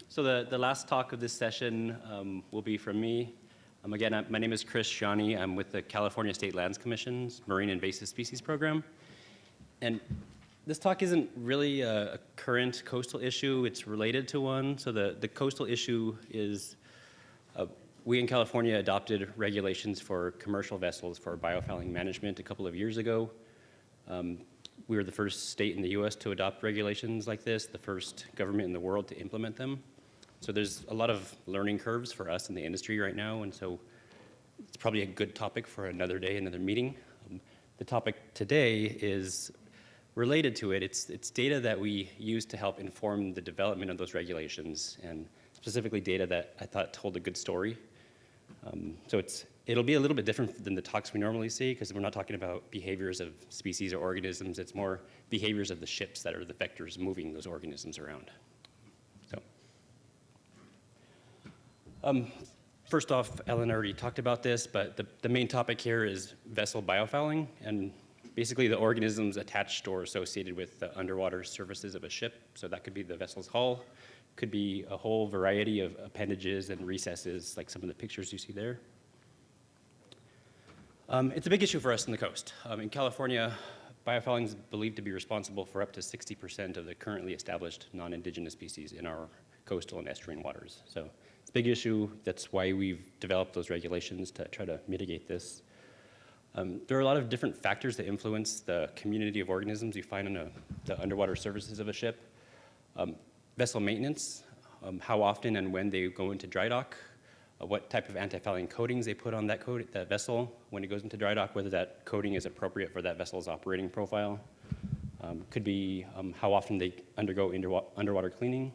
So the last talk of this session will be from me. Again, my name is Scianni. I'm with the California State Lands Commission's Marine Invasive Species Program. And this talk isn't really a current coastal issue. It's related to one. So the coastal issue is we in California adopted regulations for commercial vessels for biofouling management a couple of years ago. We were the first state in the US to adopt regulations like this, the first government in the world to implement them. So there's a lot of learning curves for us in the industry right now, and so it's probably a good topic for another day, another meeting. The topic today is related to it. It's data that we use to help inform the development of those regulations, and specifically data that I thought told a good story. So it'll be a little bit different than the talks we normally see, because we're not talking about behaviors of species or organisms. It's more behaviors of the ships that are the vectors moving those organisms around. So, first off, Ellen already talked about this, but the main topic here is vessel biofouling, and basically the organisms attached or associated with the underwater surfaces of a ship. So that could be the vessel's hull, could be a whole variety of appendages and recesses, like some of the pictures you see there. It's a big issue for us on the coast. In California, biofouling is believed to be responsible for up to 60% of the currently established non-indigenous species in our coastal and estuarine waters. So it's a big issue. That's why we've developed those regulations to try to mitigate this. There are a lot of different factors that influence the community of organisms you find on the underwater surfaces of a ship. Vessel maintenance, how often and when they go into dry dock, what type of anti-fouling coatings they put on that vessel when it goes into dry dock, whether that coating is appropriate for that vessel's operating profile. Could be how often they undergo underwater cleaning.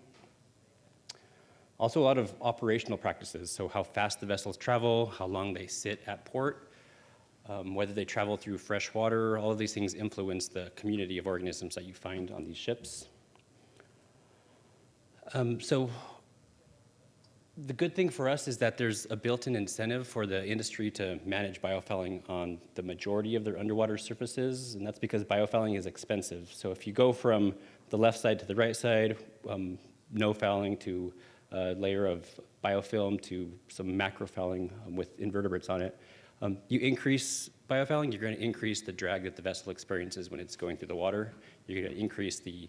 Also a lot of operational practices, so how fast the vessels travel, how long they sit at port, whether they travel through fresh water. All of these things influence the community of organisms that you find on these ships. So the good thing for us is that there's a built-in incentive for the industry to manage biofouling on the majority of their underwater surfaces, and that's because biofouling is expensive. So if you go from the left side to the right side, no fouling to a layer of biofilm to some macrofouling with invertebrates on it, you increase biofouling, you're going to increase the drag that the vessel experiences when it's going through the water. You're going to increase the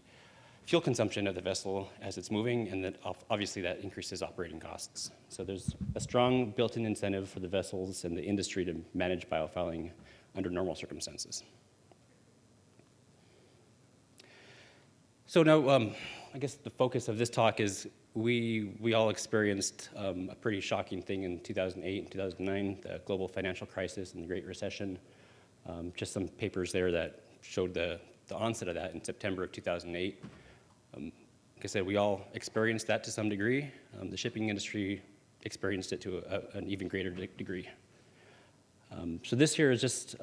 fuel consumption of the vessel as it's moving, and then obviously that increases operating costs. So there's a strong built-in incentive for the vessels and the industry to manage biofouling under normal circumstances. So now, I guess the focus of this talk is we all experienced a pretty shocking thing in 2008 and 2009, the global financial crisis and the Great Recession. Just some papers there that showed the onset of that in September of 2008. Like I said, we all experienced that to some degree. The shipping industry experienced it to an even greater degree. So this here is just,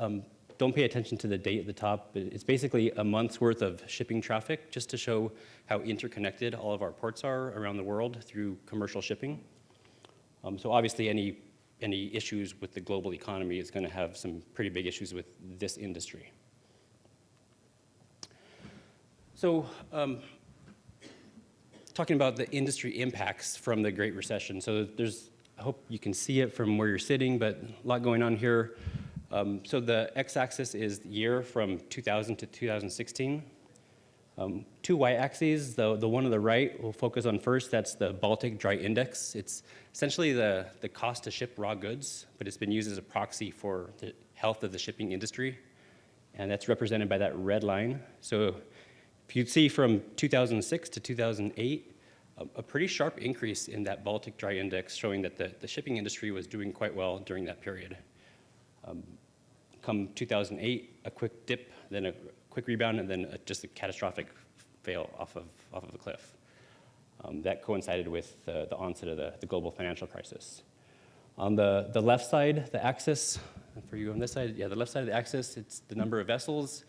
don't pay attention to the date at the top, but it's basically a month's worth of shipping traffic just to show how interconnected all of our ports are around the world through commercial shipping. So obviously any issues with the global economy is going to have some pretty big issues with this industry. So talking about the industry impacts from the Great Recession. So I hope you can see it from where you're sitting, but a lot going on here. So the x-axis is the year from 2000 to 2016. Two y-axes, the one on the right we'll focus on first. That's the Baltic Dry Index. It's essentially the cost to ship raw goods, but it's been used as a proxy for the health of the shipping industry. And that's represented by that red line. So if you'd see from 2006 to 2008, a pretty sharp increase in that Baltic Dry Index, showing that the shipping industry was doing quite well during that period. Come 2008, a quick dip, then a quick rebound, and then just a catastrophic fail off of the cliff. That coincided with the onset of the global financial crisis. On the left side, the axis, for you on this side, yeah, the left side of the axis, it's the number of vessels.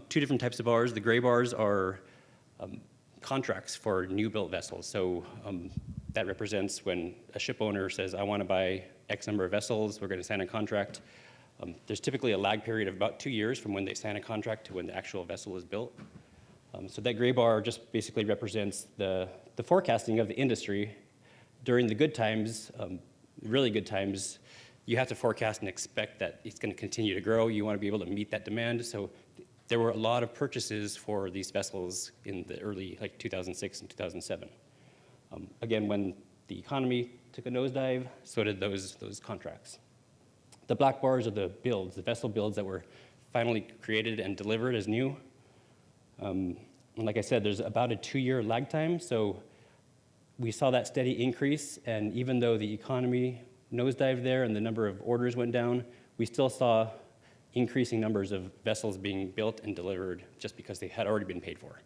Two different types of bars. The gray bars are contracts for new built vessels. So that represents when a ship owner says, I want to buy X number of vessels, we're going to sign a contract. There's typically a lag period of about 2 years from when they sign a contract to when the actual vessel is built. So that gray bar just basically represents the the forecasting of the industry during the good times, really good times, you have to forecast and expect that it's going to continue to grow. You want to be able to meet that demand. So there were a lot of purchases for these vessels in the early, like 2006 and 2007. Again, when the economy took a nosedive, so did those contracts. The black bars are the builds, the vessel builds that were finally created and delivered as new. And like I said, there's about a 2-year lag time, so we saw that steady increase, and even though the economy nosedived there and the number of orders went down, we still saw increasing numbers of vessels being built and delivered just because they had already been paid for.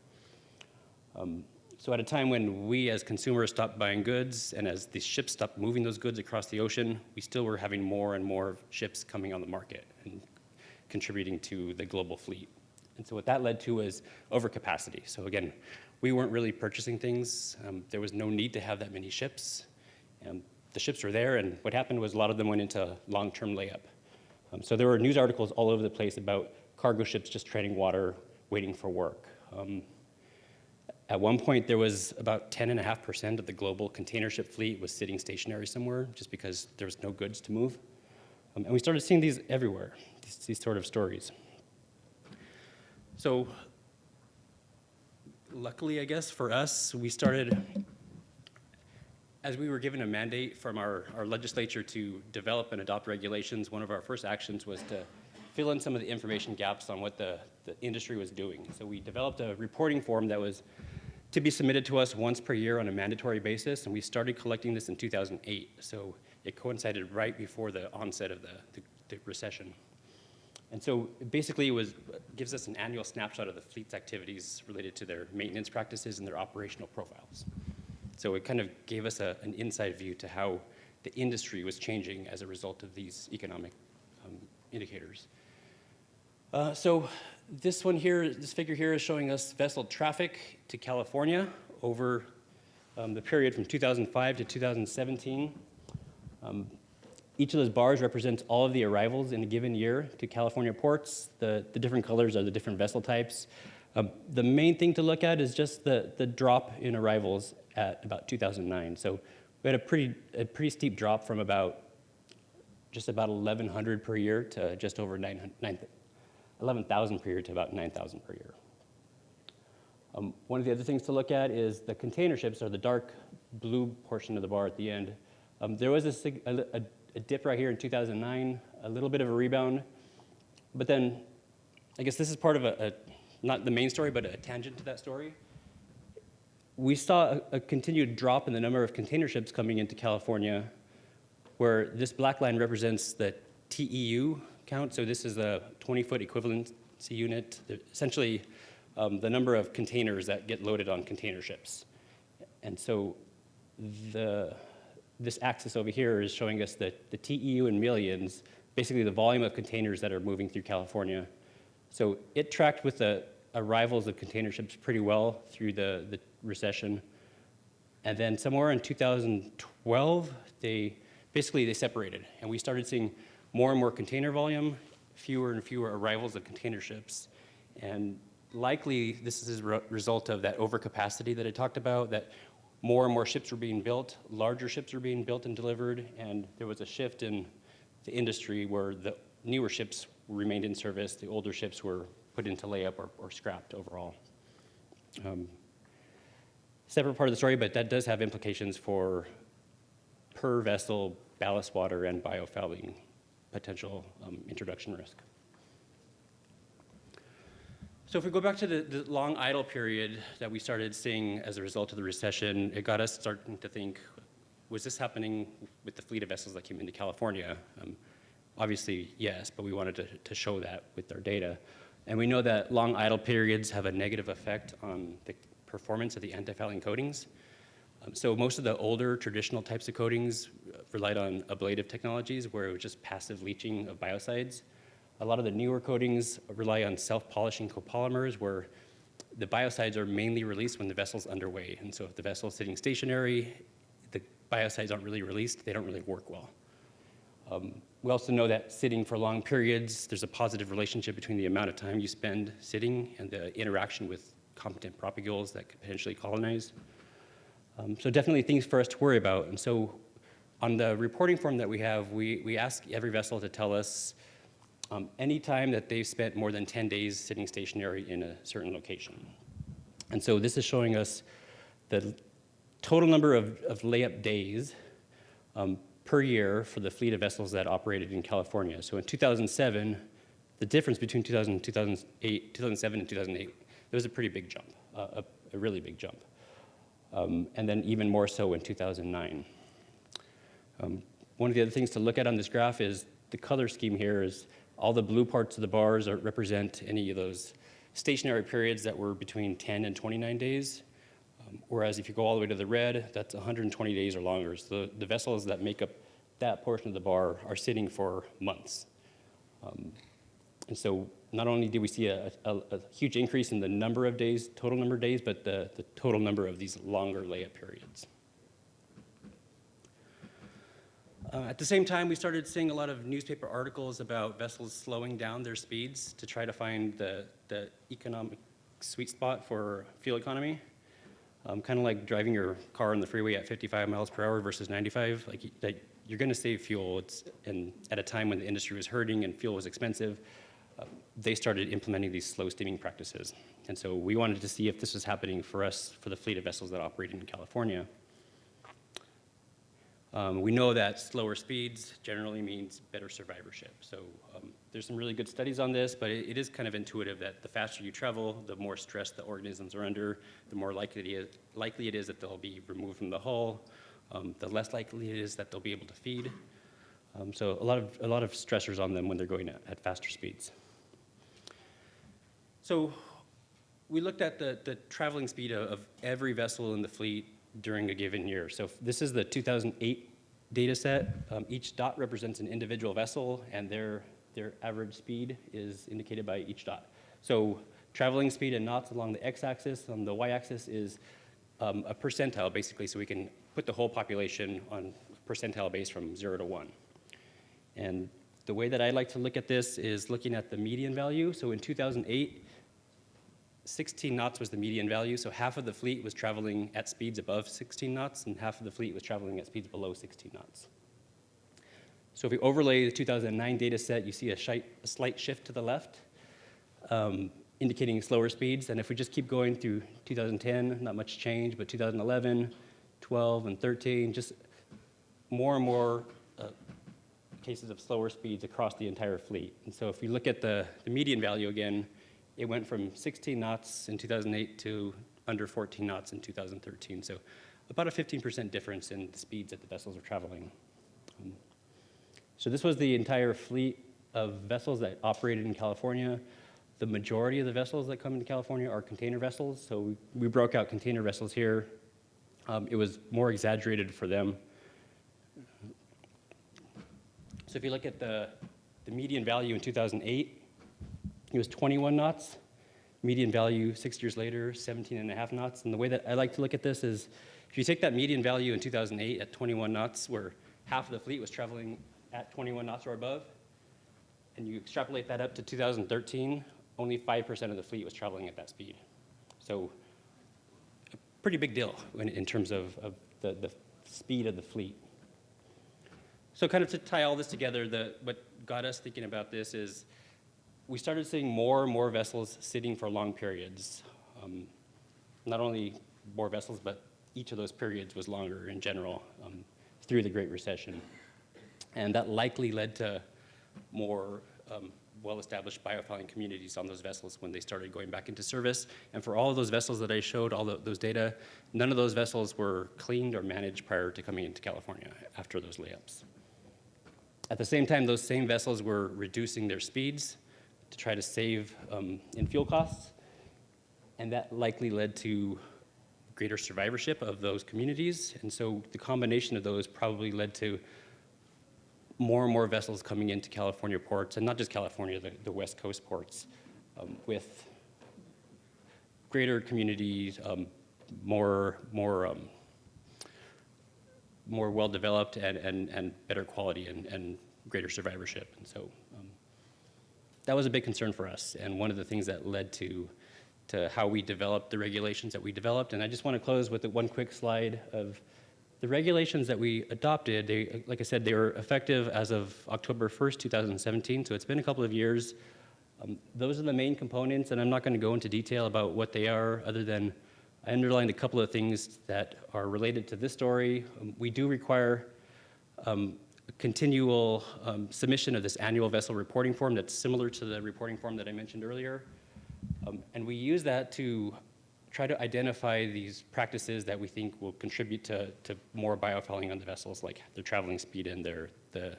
So at a time when we as consumers stopped buying goods and as the ships stopped moving those goods across the ocean, we still were having more and more ships coming on the market and contributing to the global fleet. And so what that led to was overcapacity. So again, we weren't really purchasing things. There was no need to have that many ships. The ships were there, and what happened was a lot of them went into long-term layup. So there were news articles all over the place about cargo ships just treading water, waiting for work. At one point, there was about 10.5% of the global container ship fleet was sitting stationary somewhere just because there was no goods to move. And we started seeing these everywhere, these sort of stories. So luckily, I guess, for us, we started, as we were given a mandate from our legislature to develop and adopt regulations, one of our first actions was to fill in some of the information gaps on what the industry was doing. So we developed a reporting form that was to be submitted to us once per year on a mandatory basis, and we started collecting this in 2008. So it coincided right before the onset of the recession. And so basically gives us an annual snapshot of the fleet's activities related to their maintenance practices and their operational profiles. So it kind of gave us an inside view to how the industry was changing as a result of these economic indicators. So this one here, this figure here is showing us vessel traffic to California over the period from 2005 to 2017. Each of those bars represents all of the arrivals in a given year to California ports. The different colors are the different vessel types. The main thing to look at is just the drop in arrivals at about 2009. So we had a pretty steep drop from just about 1,100 per year to just over 11,000 per year to about 9,000 per year. One of the other things to look at is the container ships, or the dark blue portion of the bar at the end. There was a dip right here in 2009, a little bit of a rebound, but then I guess this is part of not the main story, but a tangent to that story. We saw a continued drop in the number of container ships coming into California, where this black line represents the TEU count. So this is a 20-foot equivalency unit, essentially the number of containers that get loaded on container ships. And so this axis over here is showing us the TEU in millions, basically the volume of containers that are moving through California. So it tracked with the arrivals of container ships pretty well through the recession. And then somewhere in 2012, they separated, and we started seeing more and more container volume, fewer and fewer arrivals of container ships. And likely this is a result of that overcapacity that I talked about, that more and more ships were being built, larger ships were being built and delivered, and there was a shift in the industry where the newer ships remained in service, the older ships were put into layup or scrapped overall. Separate part of the story, but that does have implications for per vessel ballast water and biofouling potential introduction risk. So if we go back to the long idle period that we started seeing as a result of the recession, it got us starting to think, was this happening with the fleet of vessels that came into California? Obviously, yes, but we wanted to show that with our data. And we know that long idle periods have a negative effect on the performance of the antifouling coatings. So most of the older traditional types of coatings relied on ablative technologies where it was just passive leaching of biocides. A lot of the newer coatings rely on self-polishing copolymers where the biocides are mainly released when the vessel's underway. And so if the vessel's sitting stationary, the biocides aren't really released, they don't really work well. We also know that sitting for long periods, there's a positive relationship between the amount of time you spend sitting and the interaction with competent propagules that could potentially colonize. So definitely things for us to worry about. And so on the reporting form that we have, we ask every vessel to tell us any time that they've spent more than 10 days sitting stationary in a certain location. And so this is showing us the total number of layup days per year for the fleet of vessels that operated in California. So in 2007, the difference between 2007 and 2008, there was a pretty big jump, a really big jump. And then even more so in 2009. One of the other things to look at on this graph is the color scheme here is all the blue parts of the bars represent any of those stationary periods that were between 10 and 29 days. Whereas if you go all the way to the red, that's 120 days or longer. So the vessels that make up that portion of the bar are sitting for months. And so not only did we see a huge increase in the number of days, total number of days, but the total number of these longer layup periods. At the same time, we started seeing a lot of newspaper articles about vessels slowing down their speeds to try to find the economic sweet spot for fuel economy. Kind of like driving your car on the freeway at 55 miles per hour versus 95. Like you're going to save fuel. And at a time when the industry was hurting and fuel was expensive, they started implementing these slow steaming practices. And so we wanted to see if this was happening for us, for the fleet of vessels that operate in California. We know that slower speeds generally means better survivorship. So there's some really good studies on this, but it is kind of intuitive that the faster you travel, the more stress the organisms are under, the more likely it is that they'll be removed from the hull, the less likely it is that they'll be able to feed. So a lot of stressors on them when they're going at faster speeds. So we looked at the traveling speed of every vessel in the fleet during a given year. So this is the 2008 data set. Each dot represents an individual vessel, and their average speed is indicated by each dot. So traveling speed in knots along the x-axis, on the y-axis is a percentile, basically, so we can put the whole population on percentile base from 0 to 1. And the way that I like to look at this is looking at the median value. So in 2008, 16 knots was the median value, so half of the fleet was traveling at speeds above 16 knots, and half of the fleet was traveling at speeds below 16 knots. So if we overlay the 2009 data set, you see a slight shift to the left, indicating slower speeds. And if we just keep going through 2010, not much change, but 2011, 12, and 13, just more and more cases of slower speeds across the entire fleet. And so if we look at the median value again, it went from 16 knots in 2008 to under 14 knots in 2013. So about a 15% difference in the speeds that the vessels are traveling. So this was the entire fleet of vessels that operated in California. The majority of the vessels that come into California are container vessels. So we broke out container vessels here. It was more exaggerated for them. So if you look at the median value in 2008, it was 21 knots. Median value 6 years later, 17.5 knots. And the way that I like to look at this is if you take that median value in 2008 at 21 knots, where half of the fleet was traveling at 21 knots or above, and you extrapolate that up to 2013, only 5% of the fleet was traveling at that speed. So a pretty big deal in terms of the speed of the fleet. So kind of to tie all this together, what got us thinking about this is we started seeing more and more vessels sitting for long periods. Not only more vessels, but each of those periods was longer in general through the Great Recession. And that likely led to more well-established biofouling communities on those vessels when they started going back into service. And for all of those vessels that I showed, all those data, none of those vessels were cleaned or managed prior to coming into California after those layups. At the same time, those same vessels were reducing their speeds to try to save in fuel costs, and that likely led to greater survivorship of those communities. And so the combination of those probably led to more and more vessels coming into California ports, and not just California, the West Coast ports, with greater communities, more well-developed and better quality and greater survivorship. And so that was a big concern for us, and one of the things that led to to how we developed the regulations that we developed. And I just want to close with one quick slide of the regulations that we adopted. They, like I said, they were effective as of October 1st, 2017, so it's been a couple of years. Those are the main components, and I'm not going to go into detail about what they are, other than I underlined a couple of things that are related to this story. We do require continual submission of this annual vessel reporting form that's similar to the reporting form that I mentioned earlier. And we use that to try to identify these practices that we think will contribute to more biofouling on the vessels, like their traveling speed and the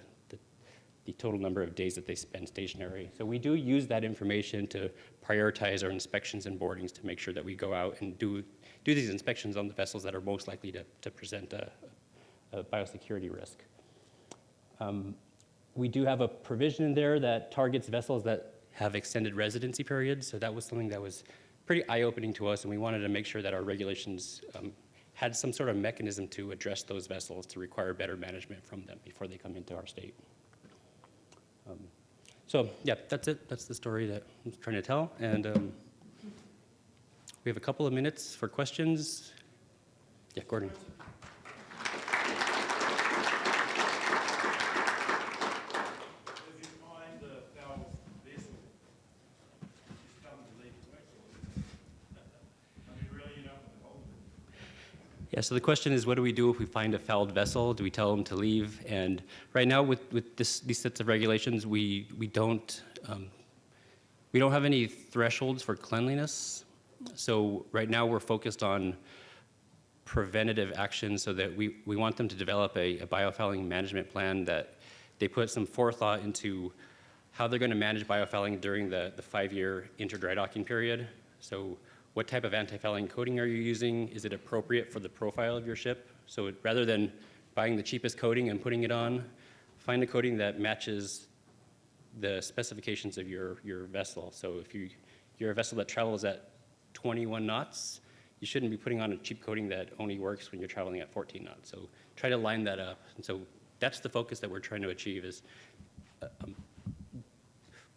total number of days that they spend stationary. So we do use that information to prioritize our inspections and boardings to make sure that we go out and do these inspections on the vessels that are most likely to present a biosecurity risk. We do have a provision in there that targets vessels that have extended residency periods, so that was something that was pretty eye-opening to us, and we wanted to make sure that our regulations had some sort of mechanism to address those vessels, to require better management from them before they come into our state. So yeah, that's it. That's the story that I'm trying to tell, and we have a couple of minutes for questions. Yeah, Gordon. Yeah, so the question is, what do we do if we find a fouled vessel? Do we tell them to leave? And right now, with these sets of regulations, we don't have any thresholds for cleanliness. So right now, we're focused on preventative action, so that we want them to develop a biofouling management plan that they put some forethought into how they're going to manage biofouling during the 5-year inter-dry docking period. So what type of anti-fouling coating are you using? Is it appropriate for the profile of your ship? So rather than buying the cheapest coating and putting it on, find a coating that matches the specifications of your vessel. So if you're a vessel that travels at 21 knots, you shouldn't be putting on a cheap coating that only works when you're traveling at 14 knots. So try to line that up. And so that's the focus that we're trying to achieve, is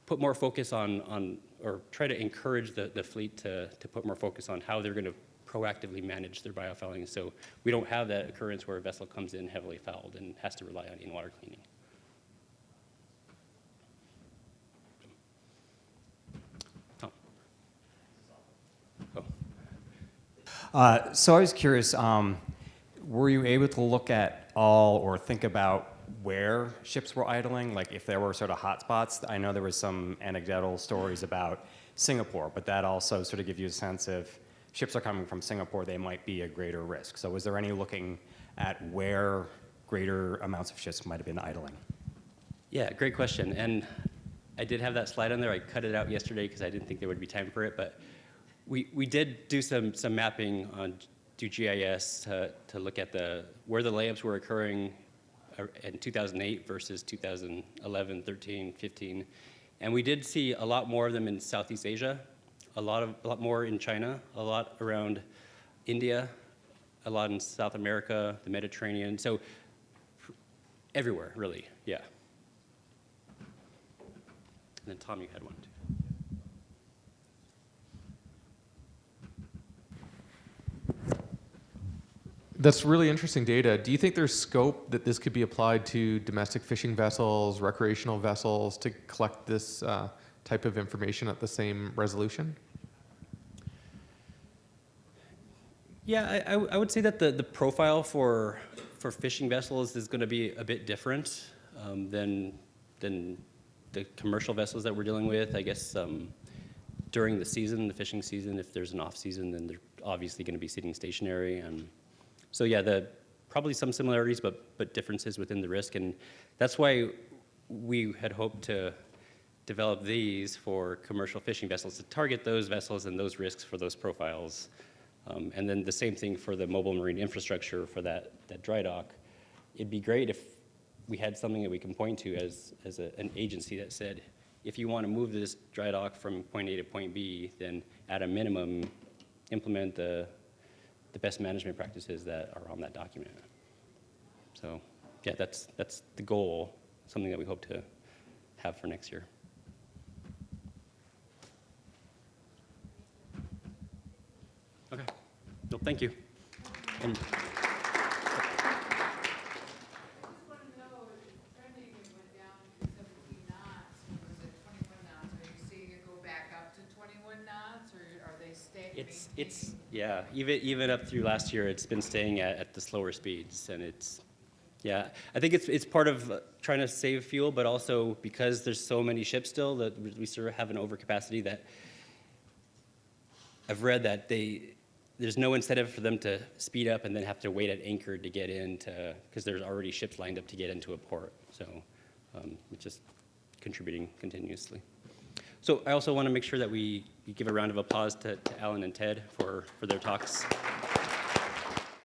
put more focus on or try to encourage the fleet to put more focus on how they're going to proactively manage their biofouling, so we don't have that occurrence where a vessel comes in heavily fouled and has to rely on in-water cleaning. Tom. Oh. So I was curious, were you able to look at all or think about where ships were idling, like if there were sort of hot spots? I know there was some anecdotal stories about Singapore, but that also sort of gives you a sense of ships are coming from Singapore, they might be a greater risk. So was there any looking at where greater amounts of ships might have been idling? Yeah, great question. And I did have that slide on there. I cut it out yesterday because I didn't think there would be time for it, but we did do some mapping on GIS to look at where the layups were occurring in 2008 versus 2011, 13, 15. And we did see a lot more of them in Southeast Asia, a lot more in China, a lot around India, a lot in South America, the Mediterranean. So everywhere, really, yeah. And then Tom, you had one too. That's really interesting data. Do you think there's scope that this could be applied to domestic fishing vessels, recreational vessels, to collect this type of information at the same resolution? Yeah, I would say that the profile for fishing vessels is going to be a bit different than the commercial vessels that we're dealing with. I guess during the season, the fishing season, if there's an off season, then they're obviously going to be sitting stationary. So yeah, probably some similarities, but differences within the risk, and that's why we had hoped to develop these for commercial fishing vessels, to target those vessels and those risks for those profiles. And then the same thing for the mobile marine infrastructure for that dry dock. It'd be great if we had something that we can point to as an agency that said, if you want to move this dry dock from point A to point B, then at a minimum, implement the best management practices that are on that document. So yeah, that's the goal, something that we hope to have for next year. Well, thank you. And I just want to know, trending, it went down to 17 knots, or was it 21 knots? Are you seeing it go back up to 21 knots, or are they staying? it's yeah, even up through last year, it's been staying at the slower speeds, and it's, yeah, I think it's part of trying to save fuel, but also because there's so many ships still that we sort of have an overcapacity that I've read that there's no incentive for them to speed up and then have to wait at anchor to get into, because there's already ships lined up to get into a port. So it's just contributing continuously. So I also want to make sure that we give a round of applause to Alan and Ted for their talks.